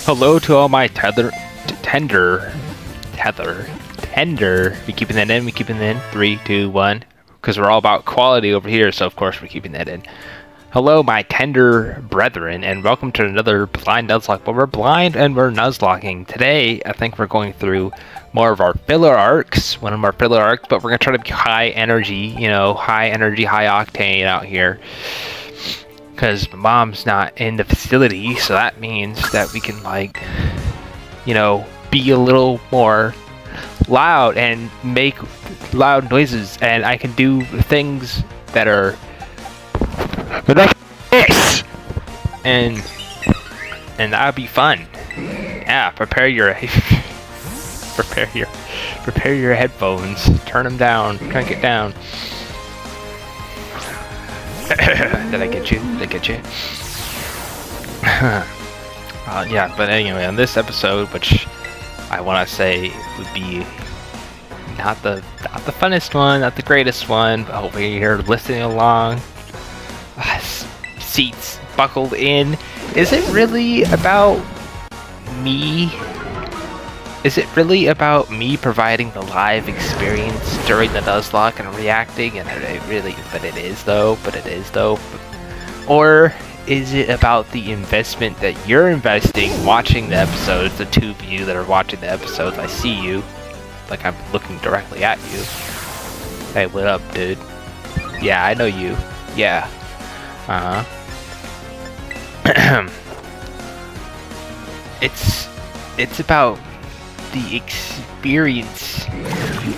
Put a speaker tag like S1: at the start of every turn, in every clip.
S1: Hello to all my tender. We keeping that in. We keeping that in. 3, 2, 1. Because we're all about quality over here, so of course we're keeping that in. Hello, my tender brethren, and welcome to another blind Nuzlock. But we're blind and we're Nuzlocking. Today, I think we're going through more of our filler arcs, but we're gonna try to be high energy, high energy, high octane out here. Because my mom's not in the facility, so that means that we can, be a little more loud and make loud noises, and I can do things that are like this, and that'd be fun. Yeah, prepare your headphones, turn them down, crank it down. Did I get you? Yeah, but anyway, on this episode, which I want to say would be not the funnest one, not the greatest one, but hopefully you're listening along. Seats buckled in. Is it really about me? Is it really about me providing the live experience during the Nuzlock and reacting? And but it is though. Or is it about the investment that you're investing watching the episodes, the two of you that are watching the episodes? I see you, like I'm looking directly at you. Hey, what up, dude? Yeah, I know you. Yeah. It's about the experience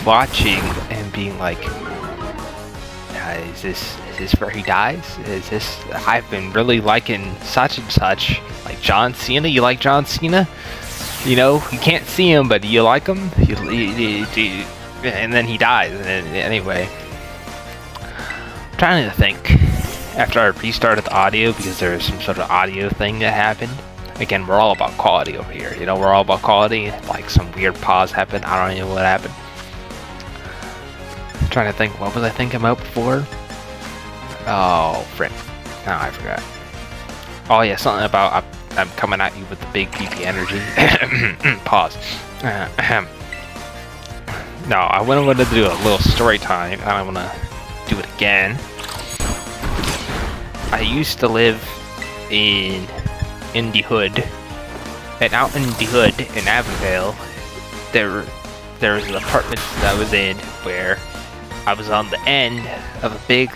S1: watching and being like, is this where he dies? Is this, I've been really liking such and such, like John Cena. You like John Cena? You can't see him, but you like him. And then he dies. Anyway, I'm trying to think. After I restarted the audio, because there was some sort of audio thing that happened. Again, we're all about quality over here. We're all about quality. Like some weird pause happened. I don't know what happened. I'm trying to think. What was I thinking about before? Oh, frick. No, I forgot. Oh, yeah, something about I'm coming at you with the big PP energy. Pause. No, I wanted to do a little story time. I don't want to do it again. I used to live in the hood, and out in the hood in Avondale, there was an apartment that I was in where I was on the end of a big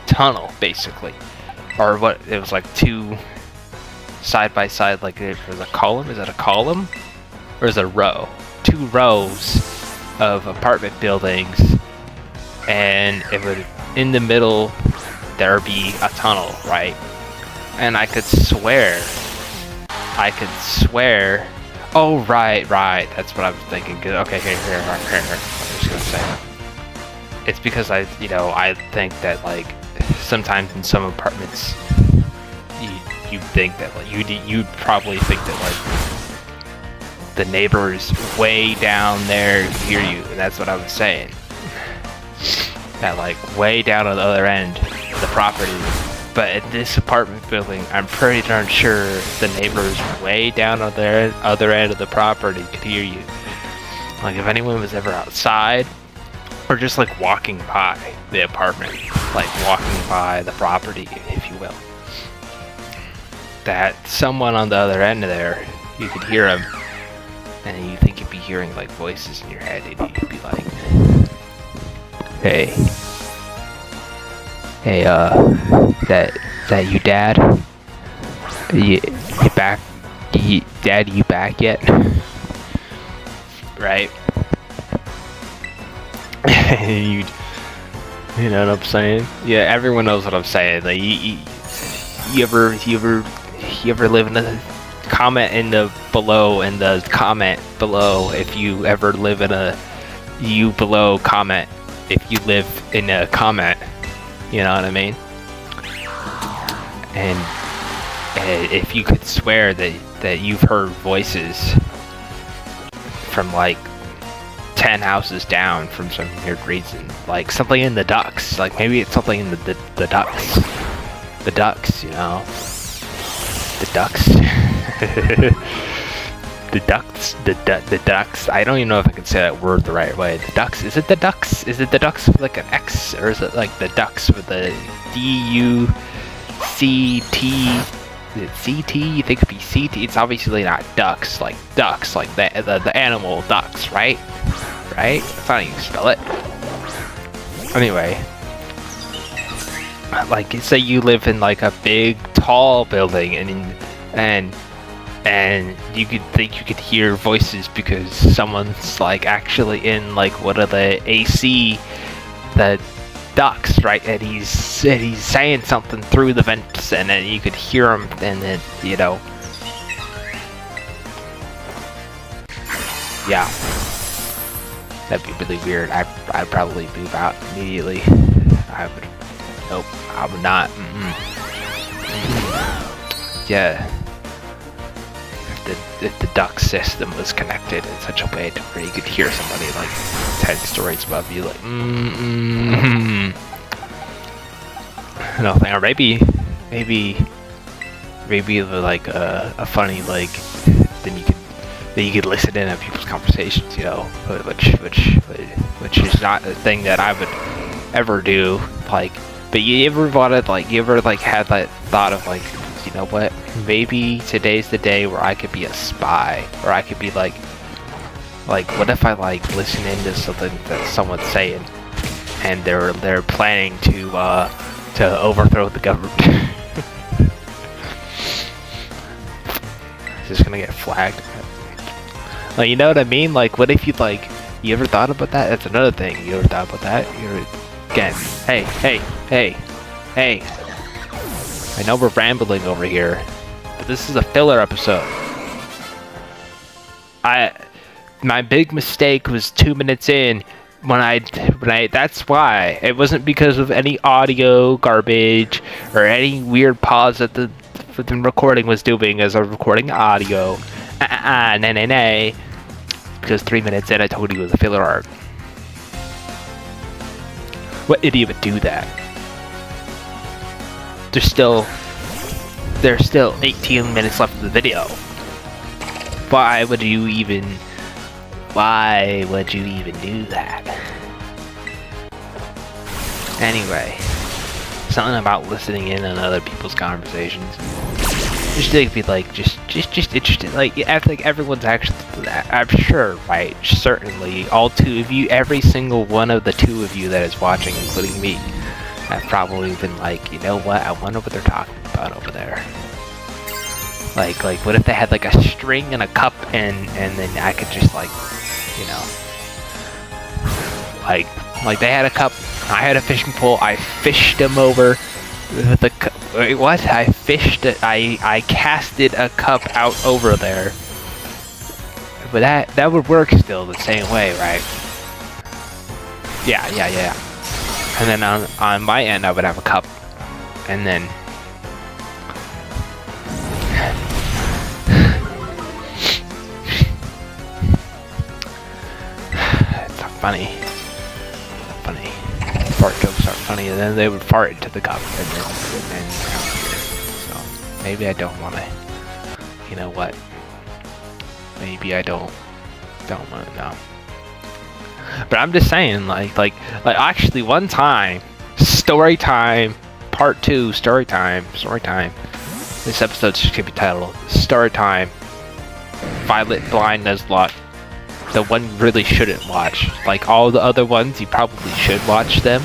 S1: tunnel, basically, or what it was like two side by side, like it was a column. Is that a column or is it a row? Two rows of apartment buildings, and it would in the middle there would be a tunnel, right? And I could swear. Oh, right. That's what I was thinking. Okay, here. I'm just gonna say it. It's because I think that sometimes in some apartments, you think that you'd probably think that the neighbors way down there hear you, and that's what I was saying. That way down on the other end of the property. But at this apartment building, I'm pretty darn sure the neighbors way down on their other end of the property could hear you. If anyone was ever outside, or just walking by the apartment, walking by the property, if you will, that someone on the other end of there, you could hear them, and you think you'd be hearing voices in your head, and you'd be like, hey, that you, Dad? You back? Dad, you back yet? Right? you know what I'm saying? Yeah, everyone knows what I'm saying. You ever live in a comment in the comment below if you ever live in a comment if you live in a comment. You know what I mean? And if you could swear that you've heard voices from 10 houses down from some weird reason, something in the ducts, maybe it's something in the ducts, the ducks, the ducks. The ducks. I don't even know if I can say that word the right way. The ducks. Is it the ducks? Is it the ducks with like an X, or is it like the ducks with the D-U-C-T? Is it C-T? You think it'd be C-T? It's obviously not ducks, like the animal ducks, right? Right? That's not how you spell it. Anyway, like say you live in like a big, tall building, and you could think you could hear voices because someone's like actually in like one of the AC, the ducts, right? And he's saying something through the vents, and then you could hear him, and then yeah, that'd be really weird. I'd probably move out immediately. Nope, I would not. Yeah. If the duct system was connected in such a way to where you could hear somebody like 10 stories above you, like nothing, or maybe like a funny like then you could listen in on people's conversations, which is not a thing that I would ever do. Like, but you ever had that thought of like, you know what? Maybe today's the day where I could be a spy, or I could be like what if I like listen into something that someone's saying, and they're planning to overthrow the government. Is this gonna get flagged? Like, you know what I mean? Like, what if you ever thought about that? That's another thing. You ever thought about that? Again, hey. I know we're rambling over here, but this is a filler episode. My big mistake was 2 minutes in when I that's why. It wasn't because of any audio garbage or any weird pause that the recording was doing as I was recording audio. Nay. Because 3 minutes in I told you it was a filler arc. What idiot would do that? There's still 18 minutes left of the video. Why would you even do that? Anyway, something about listening in on other people's conversations. Just think be like just interested. Like, I think everyone's actually, I'm sure, right? Certainly, all two of you, every single one of the two of you that is watching, including me, I've probably been like, you know what? I wonder what they're talking about over there. Like what if they had like a string and a cup, and then I could just like they had a cup, I had a fishing pole, I fished them over with the cup. Wait, what? I fished it. I casted a cup out over there. But that would work still the same way, right? Yeah. And then on my end, I would have a cup, and then it's not funny. Fart jokes aren't funny, and then they would fart into the cup, and then so maybe I don't want to. You know what? Maybe I don't want to know. But I'm just saying, like actually one time, story time, part 2, story time. This episode should be titled Story Time, Violet Blind Nuzlock. The one you really shouldn't watch. Like all the other ones, you probably should watch them.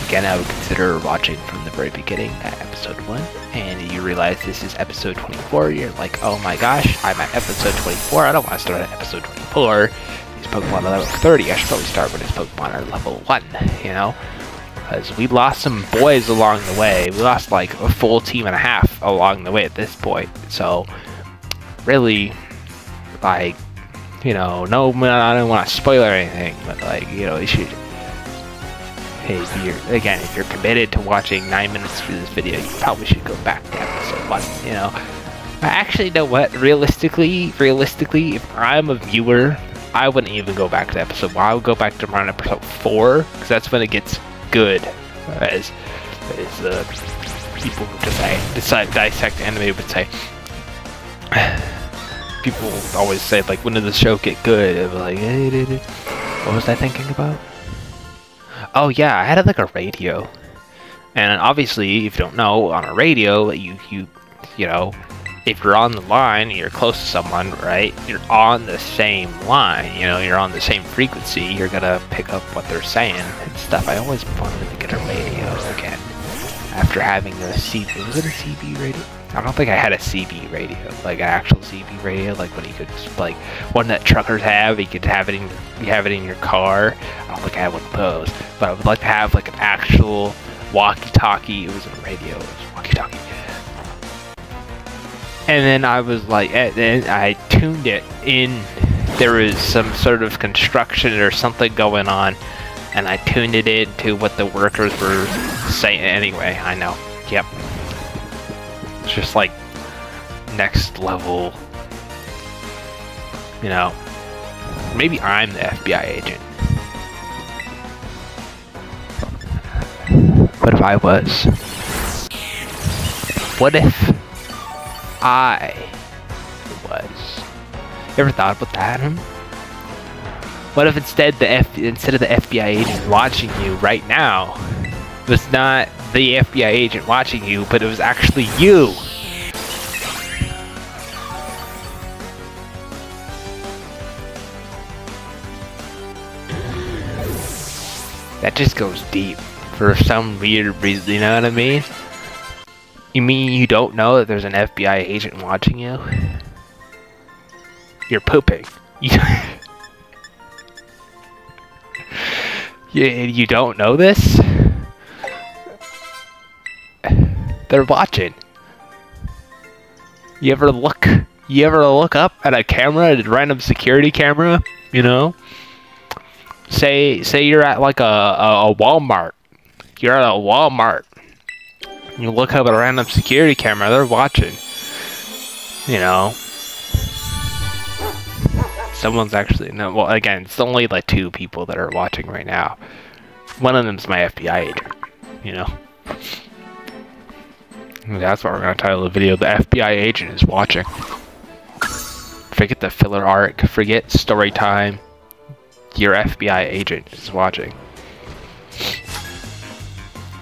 S1: Again, I would consider watching from the very beginning at episode 1. And you realize this is episode 24. You're like, oh my gosh, I'm at episode 24. I don't want to start at episode 24. These Pokemon are level 30. I should probably start when these Pokemon are level 1, Because we lost some boys along the way. We lost like a full team and a half along the way at this point. So, really, like, no, I don't want to spoil or anything, but you should. Hey, if you're committed to watching 9 minutes through this video, you probably should go back to episode 1. Actually, you know what? Realistically, if I'm a viewer, I wouldn't even go back to episode 1. I would go back to around episode 4, because that's when it gets good. As people who decide dissect anime would say. People always say, like, when did the show get good? It was like, what was I thinking about? Oh yeah, I had like a radio, and obviously, if you don't know, on a radio, you know, if you're on the line, you're close to someone, right? You're on the same line, you know, you're on the same frequency. You're gonna pick up what they're saying and stuff. I always wanted to get a radio again after having a CB. Was it a CB radio? I don't think I had a CB radio, like an actual CB radio, like when you could, like one that truckers have. You could have it in your car. I don't think I had one of those, but I would like to have like an actual walkie-talkie. It wasn't a radio, it was walkie-talkie. And then I was like, and then I tuned it in. There was some sort of construction or something going on, and I tuned it into what the workers were saying. Anyway, I know. Yep. It's just like next level, you know. Maybe I'm the FBI agent. What if I was? What if I was? You ever thought about that? What if instead of the FBI agent watching you right now, it was not the FBI agent watching you, but it was actually you? That just goes deep for some weird reason, you know what I mean? You mean you don't know that there's an FBI agent watching you? You're pooping. You don't know this? They're watching. You ever look up at a camera, a random security camera, you know? Say you're at like a Walmart. You're at a Walmart. You look up at a random security camera, they're watching. You know. Someone's actually, no, well, again, it's only like 2 people that are watching right now. One of them's my FBI agent, you know. That's what we're going to title the video. The FBI agent is watching. Forget the filler arc. Forget story time. Your FBI agent is watching.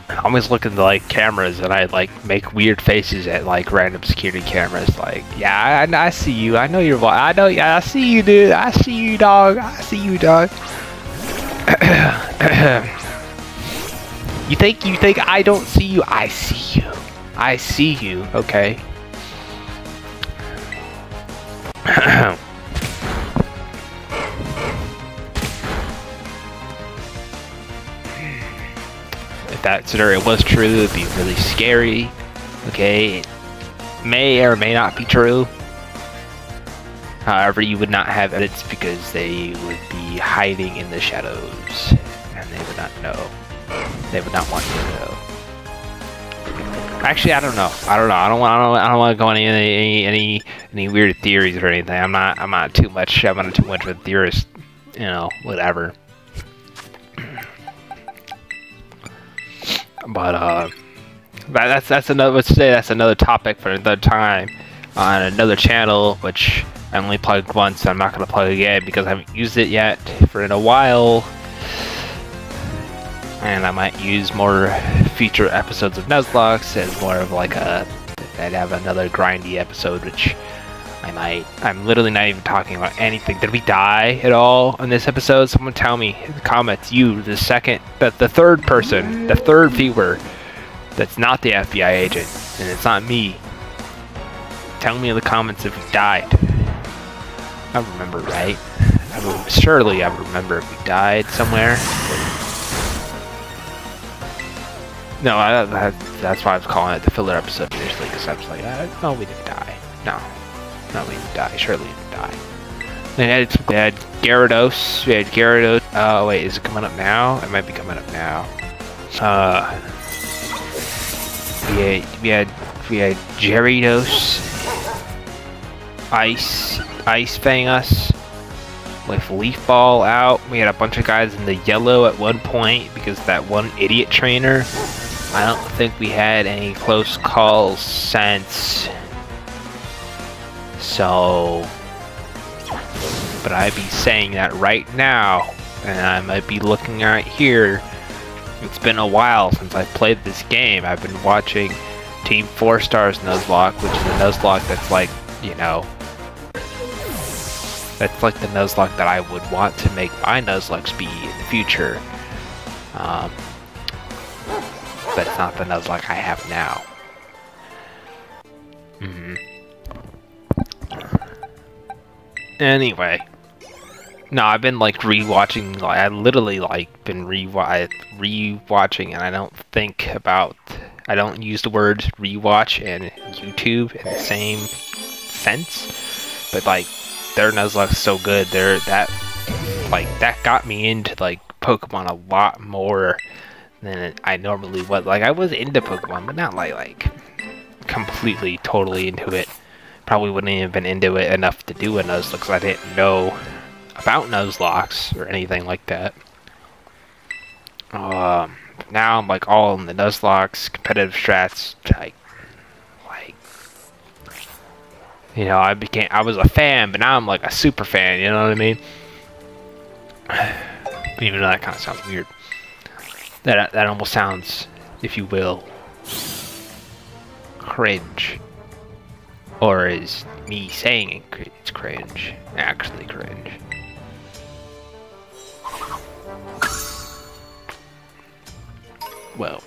S1: I always look into like cameras and I like make weird faces at like random security cameras. Like, yeah, I see you. I know you're. I know. Yeah, I see you, dude. I see you, dog. I see you, dog. You think I don't see you? I see you. I see you. Okay. If that scenario was true, it'd be really scary. Okay, it may or may not be true. However, you would not have edits because they would be hiding in the shadows, and they would not know. They would not want you to know. Actually, I don't know. I don't want to go on any weird theories or anything. I'm not too much of a theorist. You know, whatever. But that's another. Let's say that's another topic for another time on another channel, which I only plugged once. So I'm not gonna plug again because I haven't used it yet for in a while, and I might use more future episodes of Nuzlock as more of like a. I'd have another grindy episode, which I might. I'm literally not even talking about anything. Did we die at all in this episode? Someone tell me in the comments. You, the third person, the third viewer, that's not the FBI agent, and it's not me. Tell me in the comments if we died. I remember, right? Surely I would remember if we died somewhere. No, that's why I was calling it the filler episode initially, because I was like, no, we didn't die. No, we didn't die. Surely we didn't die. We had Gyarados. We had Gyarados. Oh, wait, is it coming up now? It might be coming up now. We had Gyarados. Ice Fang us. With Leaf Ball out. We had a bunch of guys in the yellow at one point because that one idiot trainer. I don't think we had any close calls since So, but I'd be saying that right now, and I might be looking right here. It's been a while since I've played this game. I've been watching Team 4 Stars Nuzlock, which is a Nuzlock that's like, you know, that's like the Nuzlock that I would want to make my Nuzlocks be in the future. But it's not the Nuzlocke I have now. Anyway, no, I've been like rewatching. Like, I literally like been rewatching, and I don't use the words rewatch and YouTube in the same sense. But like, their Nuzlocke's so good. That got me into like Pokemon a lot more than I normally was. Like, I was into Pokemon, but not like completely, totally into it. Probably wouldn't even been into it enough to do a Nuzlocke because I didn't know about Nuzlocks or anything like that. Now I'm like all in the Nuzlocks, competitive strats, like, you know, I was a fan, but now I'm like a super fan, you know what I mean? Even though that kind of sounds weird. That almost sounds, if you will, cringe. Or is me saying it's cringe actually cringe? Well,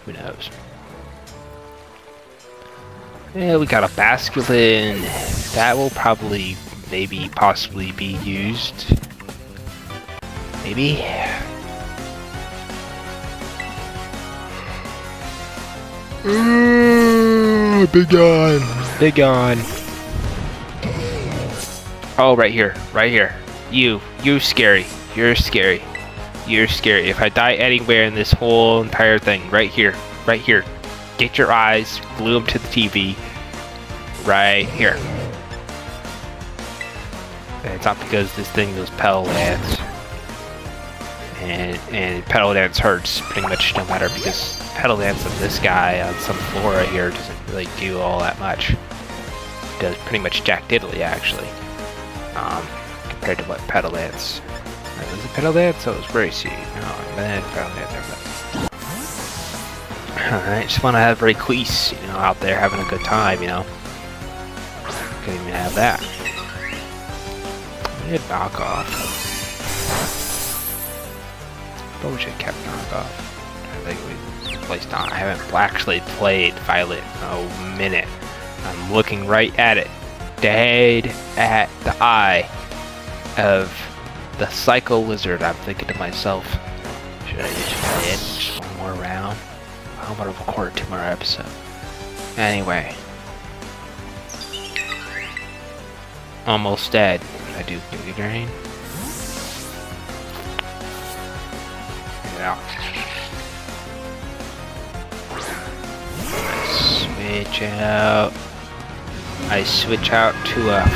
S1: who knows? Yeah, we got a Basculin. That will probably, maybe, possibly be used. Maybe. Big on. Big on. Oh, right here. Right here. You're scary. You're scary. You're scary. If I die anywhere in this whole entire thing, right here. Right here. Get your eyes, glue them to the TV. Right here. And it's not because this thing does Petal Dance. And Petal Dance hurts pretty much no matter, because Petal Dance of this guy on some flora here doesn't really do all that much. It does pretty much Jack Diddley actually. Compared to what Petal Dance. Was it Petal Dance? Oh, it was Very Seed. No, then Petal Dance. Alright, just want to have Rayquaza, you know, out there having a good time, you know. Couldn't even have that. We had knockoff. Probably should have kept knockoff. I think we placed on. I haven't actually played Violet in a minute. I'm looking right at it. Dead at the eye of the Psycho Lizard. I'm thinking to myself, should I just play it just one more round? I'm gonna record a 2-hour episode. Anyway. Almost dead. I do Giga Drain. Yeah. I switch out to a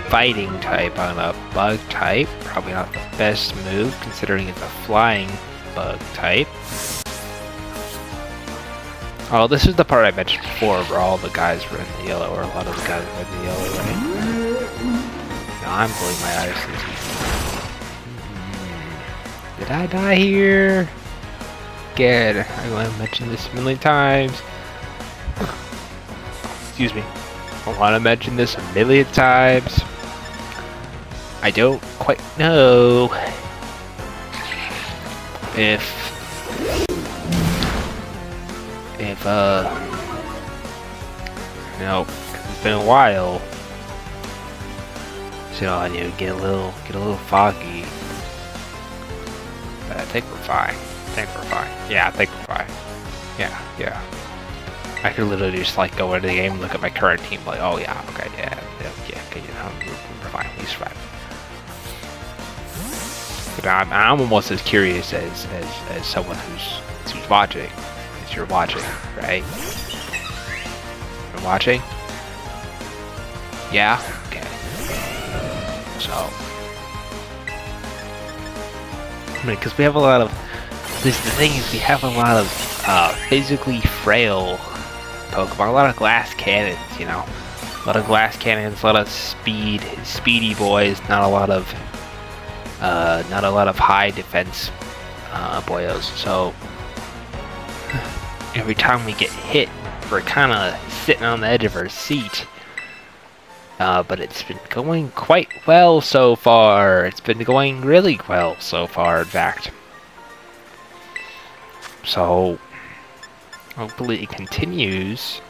S1: fighting type on a bug type. Probably not the best move considering it's a flying bug type. Oh, this is the part I mentioned before where all the guys were in the yellow, or a lot of the guys were in the yellow, right? No, I'm pulling my eyes. Did I die here? Good. I want to mention this a million times. Excuse me. I want to mention this a million times. I don't quite know if you know, it's been a while, so I need to get a little foggy. But I think we're fine. Yeah, I think we're fine. Yeah. I could literally just like go into the game and look at my current team, like, oh yeah, okay, yeah, okay, you know, we're fine, he's fine. But I'm almost as curious as someone who's watching, as you're watching, right? You're watching? Yeah? Okay. So, I mean, because we have a lot of, the thing is, we have a lot of physically frail Pokemon, a lot of glass cannons, you know. A lot of glass cannons, a lot of speedy boys, not a lot of high defense boyos. So every time we get hit, we're kind of sitting on the edge of our seat. But it's been going quite well so far. It's been going really well so far, in fact. So hopefully it continues.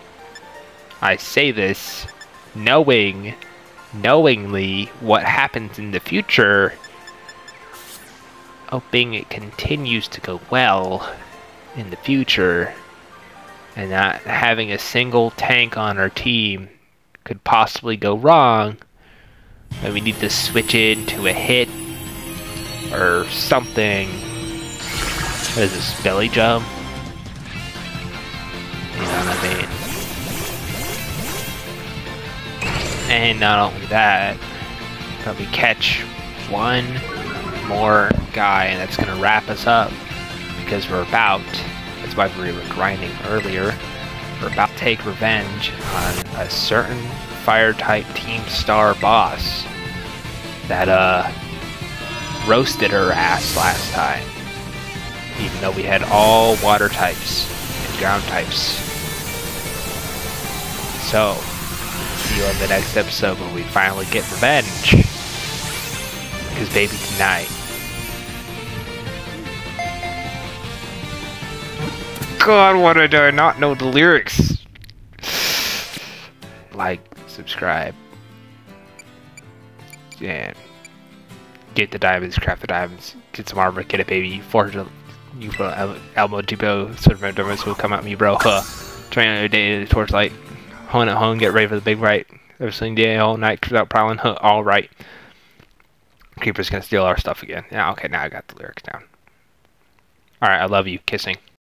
S1: I say this knowingly what happens in the future, hoping it continues to go well in the future, and not having a single tank on our team could possibly go wrong, and we need to switch into a hit or something. What is this, belly jump? You know what I mean? And not only that, but we catch one more guy, and that's gonna wrap us up, because that's why we were grinding earlier, we're about to take revenge on a certain fire type team star boss that roasted her ass last time, even though we had all water types and ground types. So see you on the next episode when we finally get revenge. Because baby, tonight. God, what did I not know the lyrics? Like, subscribe. And get the diamonds, craft the diamonds, get some armor, get it, baby. Forge a new Elmo Depot, sort of diamonds will come at me, bro. Train another day to the torchlight. Hone at home, get ready for the big right. Every single day, all night, without prowling. All right. Creeper's gonna steal our stuff again. Yeah, okay, now I got the lyrics down. Alright, I love you. Kissing.